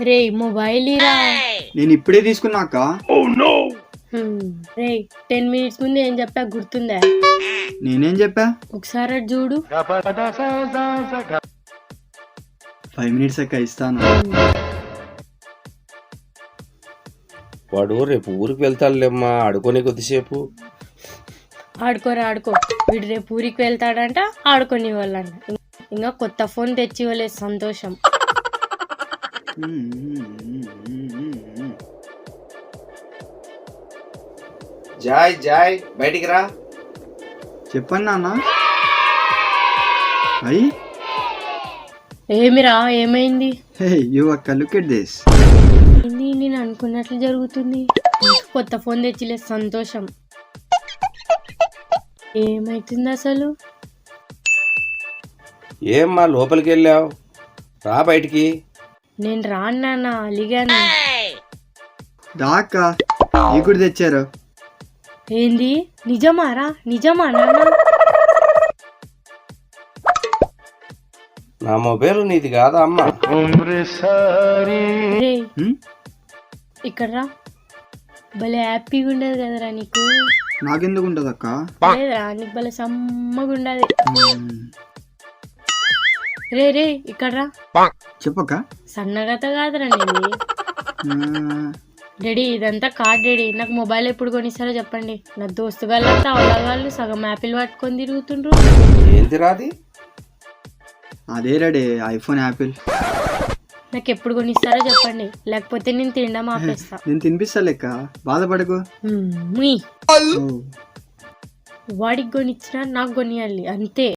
రే mobile ఇరా. నేను ఇప్పుడే తీసుకున్నాక. రే 10 minutes ముందు ఏం చెప్పా గుర్తుందా? నేనేం చెప్పా? ఒకసారి అటు చూడు. 5 minutes అక్క ఇస్తాను. వాడు రేపు ఊరికి వెళ్తాడులేమ్మా, ఆడుకొని కొద్దిసేపు. ఆడుకోరా ఆడుకో. వీడు రేపు ఊరికి వెళ్తాడంట, ఆడుకొని వాళ్ళంట. ఇంకా కొత్త ఫోన్ తెచ్చి ఇవ్వలేదు సంతోషం. జాయ్ జాయ్ బయటికి రా. చెప్పండి నాన్న. అయ్యి ఏమిరా ఏమైంది? హే యు అక్క లుక్ ఎట్ దిస్. ఏంది నేను అనుకున్నట్లు జరుగుతుంది. కొత్త ఫోన్ తెచ్చిలేదు సంతోషం. ఏమైతుంది అసలు? ఏమ్మా లోపలికి వెళ్ళావు? రా బయటికి. నేను రాను నాన్న, అలిగాను. దా అక్క, ఈ కూడా తెచ్చారు. ఏంది నిజమారా? నిజమా నాన్న? నా మొబైల్ నీది కాదా అమ్మా? రే ఇక్కడ రా. భలే హ్యాపీగా ఉండదు కదరా నీకు? నాకెందుకు ఉంటది అక్క? లేదురా నీకు భలే సమ్మగా ఉండదు. రే రే ఇక్కడ రా. చెప్పక్క. సన్నగత కాదురా నేను. డాడీ ఇదంతా కార్డ్ డాడీ. నాకు మొబైల్ ఎప్పుడు కొనిస్తారో చెప్పండి. నా దోస్తుగాళ్ళంతా అవగాళ్ళు సగం యాపిల్ పట్టుకొని తిరుగుతుండ్రు. ఏంది రాది? అదే రెడీ ఐఫోన్ యాపిల్. నాకు ఎప్పుడు కొనిస్తారో చెప్పండి, లేకపోతే నేను తినడం ఆపేస్తా. నేను తినిపిస్తా లెక్క, బాధపడకు. వాడికి కొనిచ్చినా నాకు కొనియాలి అంతే.